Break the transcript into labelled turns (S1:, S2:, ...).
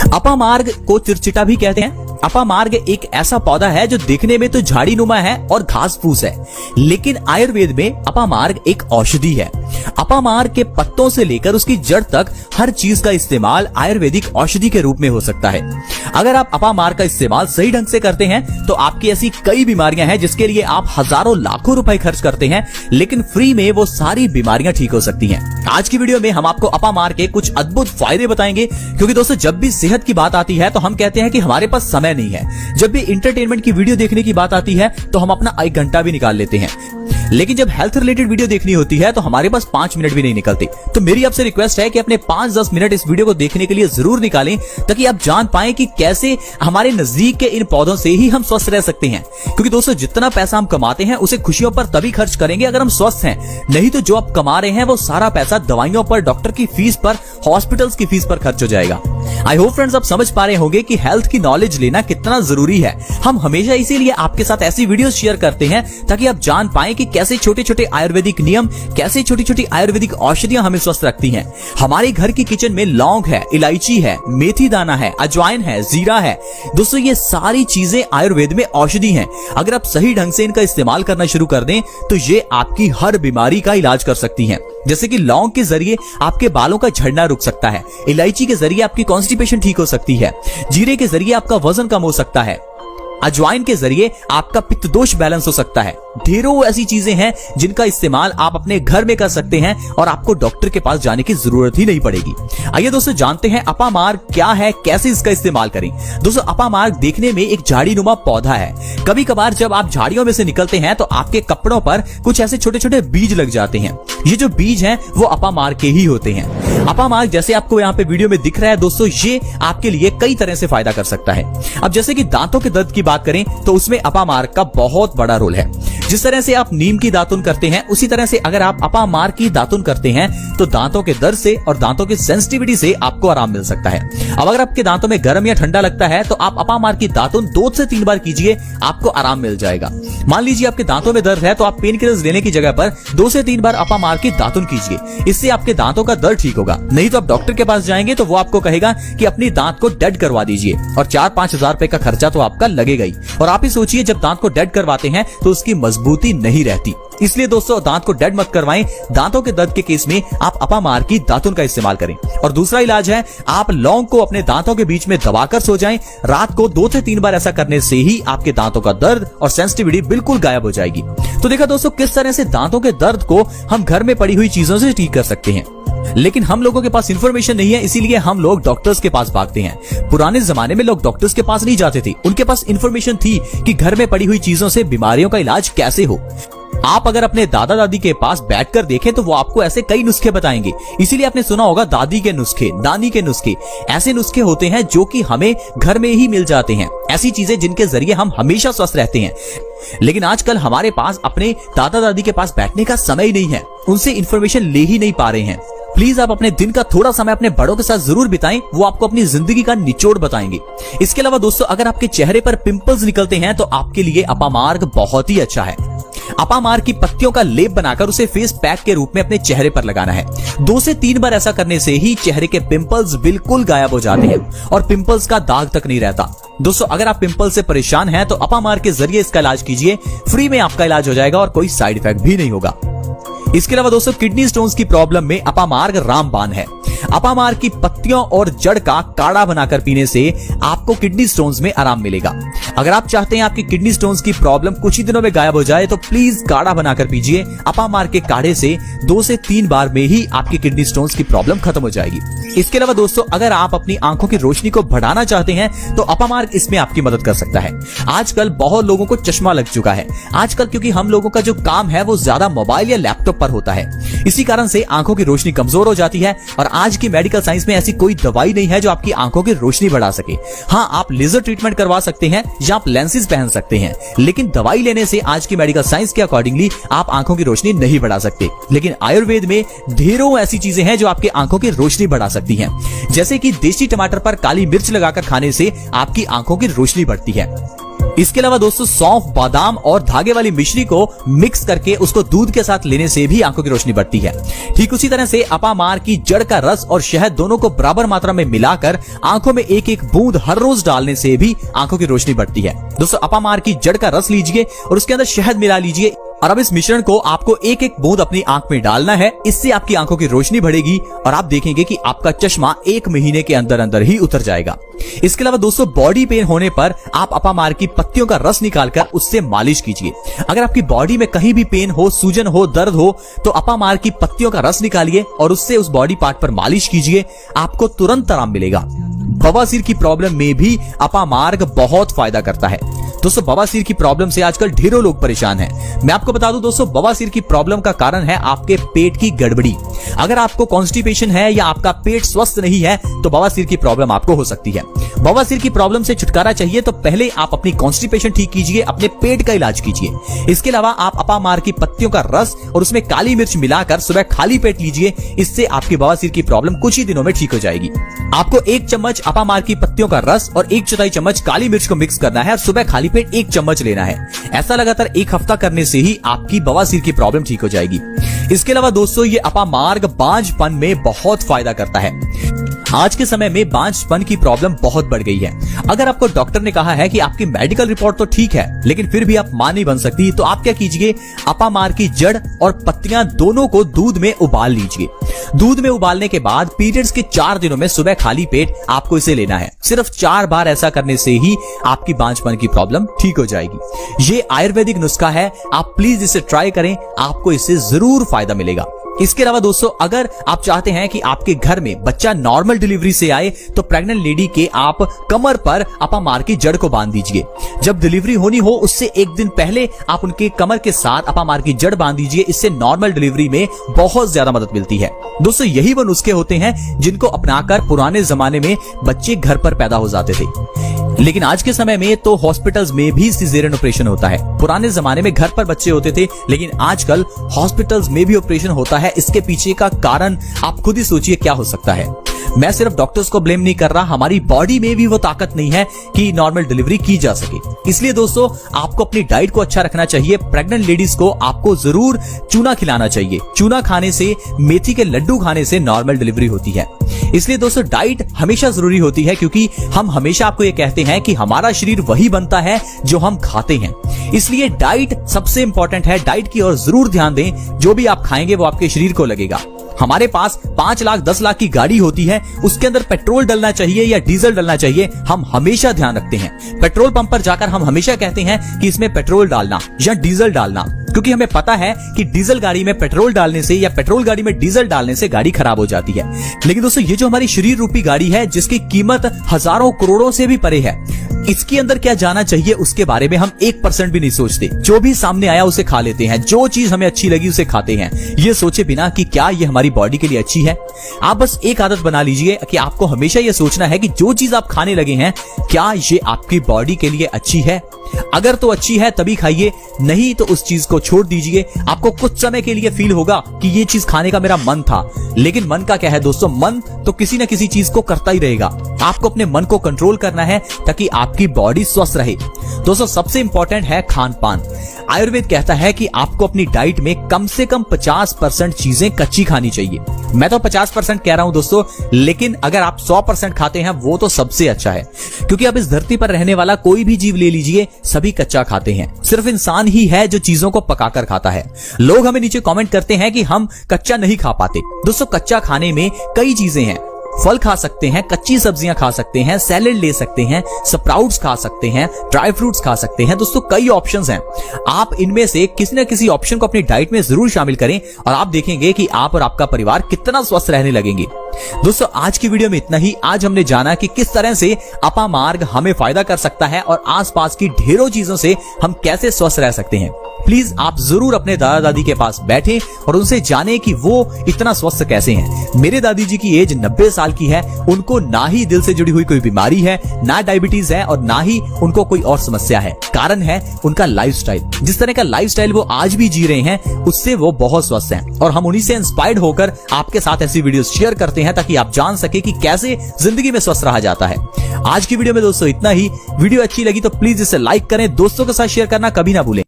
S1: अपामार्ग को चिरचिटा भी कहते हैं। अपामार्ग एक ऐसा पौधा है जो दिखने में तो झाड़ी नुमा है और घास फूस है, लेकिन आयुर्वेद में अपामार्ग एक औषधि है। अपामार्ग के पत्तों से लेकर उसकी जड़ तक हर चीज का इस्तेमाल आयुर्वेदिक औषधि के रूप में हो सकता है। अगर आप अपामार्ग का इस्तेमाल सही ढंग से करते हैं तो आपकी ऐसी कई बीमारियां हैं जिसके लिए आप हजारों लाखों रुपए खर्च करते हैं, लेकिन फ्री में वो सारी बीमारियां ठीक हो सकती हैं। आज की वीडियो में हम आपको अपामार्ग के कुछ अद्भुत फायदे बताएंगे, क्योंकि दोस्तों जब भी सेहत की बात आती है तो हम कहते हैं कि हमारे पास समय नहीं है। जब भी एंटरटेनमेंट की वीडियो देखने की बात आती है तो हम अपना 1 घंटा भी निकाल लेते हैं, लेकिन जब हेल्थ रिलेटेड वीडियो देखनी होती है तो हमारे पास 5 मिनट भी नहीं निकलते। तो मेरी आपसे रिक्वेस्ट है कि अपने 5-10 मिनट इस वीडियो को देखने के लिए जरूर निकालें, ताकि आप जान पाएं कि कैसे हमारे नजदीक के इन पौधों से ही हम स्वस्थ रह सकते हैं। क्योंकि दोस्तों जितना पैसा हम कमाते हैं उसे खुशियों पर तभी खर्च करेंगे अगर हम स्वस्थ हैं, नहीं तो जो आप कमा रहे हैं वो सारा पैसा दवाइयों पर, डॉक्टर की फीस पर, हॉस्पिटल्स की फीस पर खर्च हो जाएगा। आई होप फ्रेंड्स आप समझ पा रहे होंगे कि हेल्थ की नॉलेज लेना कितना जरूरी है। हम हमेशा इसीलिए आपके साथ ऐसी वीडियोस शेयर करते हैं ताकि आप जान पाएं कि कैसे छोटे छोटे आयुर्वेदिक नियम, कैसे छोटी छोटी आयुर्वेदिक औषधियां हमें स्वस्थ रखती हैं। हमारे घर की किचन में लौंग है, इलायची है, मेथी दाना है, अजवाइन है, जीरा है। दोस्तों ये सारी चीजें आयुर्वेद में औषधि हैं। अगर आप सही ढंग से इनका इस्तेमाल करना शुरू कर दें तो ये आपकी हर बीमारी का इलाज कर सकती हैं। जैसे कि लौंग के जरिए आपके बालों का झड़ना रुक सकता है, इलायची के जरिए आपकी कॉन्स्टिपेशन ठीक हो सकती है, जीरे के जरिए आपका वजन कम हो सकता है, अजवाइन के जरिए आपका पित्त दोष बैलेंस हो सकता है। ढेरों ऐसी चीजें हैं जिनका इस्तेमाल आप अपने घर में कर सकते हैं और आपको डॉक्टर के पास जाने की जरूरत ही नहीं पड़ेगी। आइए दोस्तों जानते हैं अपामार्ग क्या है, कैसे इसका इस्तेमाल करें। दोस्तों अपामार्ग देखने में एक झाड़ीनुमा पौधा है। कभी कभार जब आप झाड़ियों में से निकलते हैं तो आपके कपड़ों पर कुछ ऐसे छोटे छोटे बीज लग जाते हैं। ये जो बीज हैं वो अपामार्ग के ही होते हैं। अपामार्ग जैसे आपको यहाँ पे वीडियो में दिख रहा है दोस्तों, ये आपके लिए कई तरह से फायदा कर सकता है। अब जैसे कि दांतों के दर्द की बात करें तो उसमें अपामार्ग का बहुत बड़ा रोल है। जिस तरह से आप नीम की दातुन करते हैं उसी तरह से अगर आप अपामार्ग की दातुन करते हैं तो दांतों के दर्द से और दांतों की सेंसिटिविटी से आपको आराम मिल सकता है। अब अगर आपके दांतों में गर्म या ठंडा लगता है तो आप अपामार्ग की दातुन 2 से 3 बार कीजिए, आपको आराम मिल जाएगा। मान लीजिए आपके दांतों में दर्द है तो आप पेन किलर्स लेने की जगह पर 2 से 3 बार अपामार्ग की दातुन कीजिए, इससे आपके दांतों का दर्द ठीक होगा। नहीं तो आप डॉक्टर के पास जाएंगे तो वो आपको कहेगा कि अपनी दांत को डेड करवा दीजिए और 4-5 हजार रुपए का खर्चा तो आपका लगेगा ही। और आप ही सोचिए जब दांत को डेड करवाते हैं तो उसकी मजबूती नहीं रहती। इसलिए दोस्तों दांत को डेड मत करवाएं। दांतों के दर्द के केस में आप अपामार्ग की दातुन का इस्तेमाल करें। और दूसरा इलाज है आप लौंग को अपने दांतों के बीच में दबाकर सो जाएं। रात को 2 से 3 बार ऐसा करने से ही आपके दांतों का दर्द और सेंसिटिविटी बिल्कुल गायब हो जाएगी। तो देखा दोस्तों किस तरह से दांतों के दर्द को हम घर में पड़ी हुई चीजों से ठीक कर सकते हैं। लेकिन हम लोगों के पास इन्फॉर्मेशन नहीं है, इसीलिए हम लोग डॉक्टर्स के पास भागते हैं। पुराने जमाने में लोग डॉक्टर्स के पास नहीं जाते थे, उनके पास इन्फॉर्मेशन थी कि घर में पड़ी हुई चीजों से बीमारियों का इलाज कैसे हो। आप अगर अपने दादा दादी के पास बैठकर देखें तो वो आपको ऐसे कई नुस्खे बताएंगे। इसीलिए आपने सुना होगा दादी के नुस्खे, नानी के नुस्खे। ऐसे नुस्खे होते हैं जो कि हमें घर में ही मिल जाते हैं, ऐसी चीजें जिनके जरिए हम हमेशा स्वस्थ रहते हैं। लेकिन आजकल हमारे पास अपने दादा दादी के पास बैठने का समय ही नहीं है, उनसे इन्फॉर्मेशन ले ही नहीं पा रहे हैं। प्लीज आप अपने दिन का थोड़ा समय अपने बड़ों के साथ जरूर बिताएं, वो आपको अपनी जिंदगी का निचोड़ बताएंगे। इसके अलावा दोस्तों अगर आपके चेहरे पर पिंपल्स निकलते हैं तो आपके लिए अपामार्ग बहुत ही अच्छा है। अपामार्ग की पत्तियों का लेप बनाकर उसे फेस पैक के रूप में अपने चेहरे पर लगाना है। 2 से 3 बार ऐसा करने से ही चेहरे के पिंपल्स बिल्कुल गायब हो जाते हैं और पिंपल्स का दाग तक नहीं रहता। दोस्तों अगर आप पिंपल से परेशान हैं तो अपामार्ग के जरिए इसका इलाज कीजिए, फ्री में आपका इलाज हो जाएगा और कोई साइड इफेक्ट भी नहीं होगा। इसके अलावा दोस्तों किडनी स्टोन्स की प्रॉब्लम में अपामार्ग रामबाण है। अपामार्ग की पत्तियों और जड़ का काढ़ा बनाकर पीने से आपको किडनी स्टोन्स में आराम मिलेगा। अगर आप चाहते हैं आपकी किडनी स्टोन्स की प्रॉब्लम कुछ ही दिनों में गायब हो जाए तो प्लीज काढ़ा बनाकर पीजिए। अपामार्ग के काढ़े से 2 से 3 बार में ही आपकी किडनी स्टोन्स की प्रॉब्लम खत्म हो जाएगी। इसके अलावा दोस्तों अगर आप अपनी आंखों की रोशनी को बढ़ाना चाहते हैं तो अपामार्ग इसमें आपकी मदद कर सकता है। आजकल बहुत लोगों को चश्मा लग चुका है। आजकल क्योंकि हम लोगों का जो काम है वो ज्यादा मोबाइल या लैपटॉप पर होता है, इसी कारण से आंखों की रोशनी कमजोर हो जाती है। और आज की मेडिकल साइंस में ऐसी कोई दवाई नहीं है जो आपकी आंखों की रोशनी बढ़ा सके। हाँ आप लेजर ट्रीटमेंट करवा सकते हैं या आप लेंसेज पहन सकते हैं, लेकिन दवाई लेने से आज की मेडिकल साइंस के अकॉर्डिंगली आप आंखों की रोशनी नहीं बढ़ा सकते। लेकिन आयुर्वेद में ढेरों ऐसी चीजें हैं जो आपकी आंखों की रोशनी बढ़ा सकती हैं। जैसे कि देसी टमाटर पर काली मिर्च लगाकर खाने से आपकी आंखों की रोशनी बढ़ती है। इसके अलावा दोस्तों सौंफ, बादाम और धागे वाली मिश्री को मिक्स करके उसको दूध के साथ लेने से भी आंखों की रोशनी बढ़ती है। ठीक उसी तरह से अपामार की जड़ का रस और शहद दोनों को बराबर मात्रा में मिलाकर आंखों में एक एक बूंद हर रोज डालने से भी आंखों की रोशनी बढ़ती है। दोस्तों अपामार की जड़ का रस लीजिए और उसके अंदर शहद मिला लीजिए और अब इस मिश्रण को आपको एक एक बूंद अपनी आंख में डालना है। इससे आपकी आंखों की रोशनी बढ़ेगी और आप देखेंगे कि आपका चश्मा 1 महीने के अंदर अंदर ही उतर जाएगा। इसके अलावा दोस्तों बॉडी पेन होने पर आप अपामार की पत्तियों का रस निकालकर उससे मालिश कीजिए। अगर आपकी बॉडी में कहीं भी पेन हो, सूजन हो, दर्द हो तो अपामार की पत्तियों का रस निकालिए और उससे उस बॉडी पार्ट पर मालिश कीजिए, आपको तुरंत आराम मिलेगा। बवासीर की प्रॉब्लम में भी अपामार्ग बहुत फायदा करता है। दोस्तों बवासीर की प्रॉब्लम से आजकल ढेरों लोग परेशान हैं। मैं आपको बता दूं दोस्तों बवासीर की प्रॉब्लम का कारण है आपके पेट की गड़बड़ी। अगर आपको कॉन्स्टिपेशन है या आपका पेट स्वस्थ नहीं है तो बवासीर की प्रॉब्लम आपको हो सकती है। बवासीर की प्रॉब्लम से छुटकारा चाहिए तो पहले आप अपनी कॉन्स्टिपेशन ठीक कीजिए, अपने पेट का इलाज कीजिए। इसके अलावा आप अपामार की पत्तियों का रस और उसमें काली मिर्च मिलाकर सुबह खाली पेट लीजिए। इससे आपकी बवासीर की प्रॉब्लम कुछ ही दिनों में ठीक हो जाएगी। आपको 1 चम्मच अपामार की पत्तियों का रस और 1/4 चम्मच काली मिर्च को मिक्स करना है और सुबह खाली पेट 1 चम्मच लेना है। ऐसा लगातार 1 हफ्ता करने से ही आपकी बवासीर की प्रॉब्लम ठीक हो जाएगी। इसके अलावा दोस्तों ये अपामार्ग बांझपन में बहुत फायदा करता है। आज के समय में बांझपन की प्रॉब्लम बहुत बढ़ गई है। अगर आपको डॉक्टर ने कहा है कि आपकी मेडिकल रिपोर्ट तो ठीक है लेकिन फिर भी आप मां नहीं बन सकती तो आप क्या कीजिए, अपामार की जड़ और पत्तियां दोनों को दूध में उबाल लीजिए। दूध में उबालने के बाद पीरियड्स के 4 दिनों में सुबह खाली पेट आपको इसे लेना है। सिर्फ 4 बार ऐसा करने से ही आपकी बांझपन की प्रॉब्लम ठीक हो जाएगी। ये आयुर्वेदिक नुस्खा है, आप प्लीज इसे ट्राई करें, आपको इससे जरूर फायदा मिलेगा। इसके अलावा दोस्तों अगर आप चाहते हैं कि आपके घर में बच्चा नॉर्मल डिलीवरी से आए तो प्रेग्नेंट लेडी के आप कमर पर अपामार की जड़ को बांध दीजिए। जब डिलीवरी होनी हो उससे 1 दिन पहले आप उनके कमर के साथ अपामार की जड़ बांध दीजिए। इससे नॉर्मल डिलीवरी में बहुत ज्यादा मदद मिलती है। दोस्तों यही वो नुस्खे होते हैं जिनको अपनाकर पुराने जमाने में बच्चे घर पर पैदा हो जाते थे, लेकिन आज के समय में तो हॉस्पिटल्स में भी सिजेरियन ऑपरेशन होता है। पुराने जमाने में घर पर बच्चे होते थे लेकिन आजकल हॉस्पिटल्स में भी ऑपरेशन होता है। इसके पीछे का कारण आप खुद ही सोचिए क्या हो सकता है। मैं सिर्फ डॉक्टर्स को ब्लेम नहीं कर रहा, हमारी बॉडी में भी वो ताकत नहीं है कि नॉर्मल डिलीवरी की जा सके। इसलिए दोस्तों आपको अपनी डाइट को अच्छा रखना चाहिए। प्रेग्नेंट लेडीज को आपको जरूर चूना खिलाना चाहिए। चूना खाने से, मेथी के लड्डू खाने से नॉर्मल डिलीवरी होती है। इसलिए दोस्तों डाइट हमेशा जरूरी होती है क्योंकि हम हमेशा आपको ये कहते हैं कि हमारा शरीर वही बनता है जो हम खाते हैं। इसलिए डाइट सबसे इंपॉर्टेंट है। डाइट की ओर जरूर ध्यान दें। जो भी आप खाएंगे वो आपके शरीर को लगेगा। हमारे पास 5 लाख 10 लाख की गाड़ी होती है, उसके अंदर पेट्रोल डलना चाहिए या डीजल डलना चाहिए, हम हमेशा ध्यान रखते हैं। पेट्रोल पंप पर जाकर हम हमेशा कहते हैं कि इसमें पेट्रोल डालना या डीजल डालना, क्योंकि हमें पता है कि डीजल गाड़ी में पेट्रोल डालने से या पेट्रोल गाड़ी में डीजल डालने से गाड़ी खराब हो जाती है। लेकिन दोस्तों ये जो हमारी शरीर रूपी गाड़ी है जिसकी कीमत हजारों करोड़ों से भी परे है, इसके अंदर क्या जाना चाहिए उसके बारे में हम 1% भी नहीं सोचते। जो भी सामने आया उसे खा लेते हैं, जो चीज हमें अच्छी लगी उसे खाते हैं, ये सोचे बिना कि क्या ये हमारी बॉडी के लिए अच्छी है। आप बस एक आदत बना लीजिए कि आपको हमेशा ये सोचना है कि जो चीज आप खाने लगे हैं क्या ये आपकी बॉडी के लिए अच्छी है। अगर तो अच्छी है तभी खाइए, नहीं तो उस चीज को छोड़ दीजिए। आपको कुछ समय के लिए फील होगा कि ये चीज खाने का मेरा मन था, लेकिन मन का क्या है दोस्तों, मन तो किसी न किसी चीज को करता ही रहेगा। आपको अपने मन को कंट्रोल करना है ताकि आपकी बॉडी स्वस्थ रहे। दोस्तों सबसे इंपॉर्टेंट है खान पान। आयुर्वेद कहता है कि आपको अपनी डाइट में कम से कम 50% चीजें कच्ची खानी चाहिए। मैं तो 50% कह रहा हूं दोस्तों, लेकिन अगर आप 100% खाते हैं वो तो सबसे अच्छा है, क्योंकि आप इस धरती पर रहने वाला कोई भी जीव ले लीजिए, सभी कच्चा खाते हैं। सिर्फ इंसान ही है जो चीजों को पकाकर खाता है। लोग हमें नीचे कमेंट करते हैं कि हम कच्चा नहीं खा पाते। दोस्तों कच्चा खाने में कई चीजें हैं। फल खा सकते हैं, कच्ची सब्जियां खा सकते हैं, सैलेड ले सकते हैं, स्प्राउट्स खा सकते हैं, ड्राई फ्रूट्स खा सकते हैं। दोस्तों कई ऑप्शंस हैं, आप इनमें से किसी न किसी ऑप्शन को अपनी डाइट में जरूर शामिल करें और आप देखेंगे कि आप और आपका परिवार कितना स्वस्थ रहने लगेंगे। दोस्तों आज की वीडियो में इतना ही। आज हमने जाना कि किस तरह से अपामार्ग हमें फायदा कर सकता है और आसपास की ढेरों चीजों से हम कैसे स्वस्थ रह सकते हैं। प्लीज आप जरूर अपने दादा दादी के पास बैठें और उनसे जानें कि वो इतना स्वस्थ कैसे हैं। मेरे दादी जी की एज 90 साल की है, उनको ना ही दिल से जुड़ी हुई कोई बीमारी है, ना डायबिटीज है और ना ही उनको कोई और समस्या है। कारण है उनका लाइफस्टाइल। जिस तरह का लाइफस्टाइल वो आज भी जी रहे हैं उससे वो बहुत स्वस्थ हैं और हम उन्हीं से इंस्पायर्ड होकर आपके साथ ऐसी वीडियोस शेयर करते हैं ताकि आप जान सके कि कैसे जिंदगी में स्वस्थ रहा जाता है। आज की वीडियो में दोस्तों इतना ही। वीडियो अच्छी लगी तो प्लीज इसे लाइक करें, दोस्तों के साथ शेयर करना कभी ना भूलें।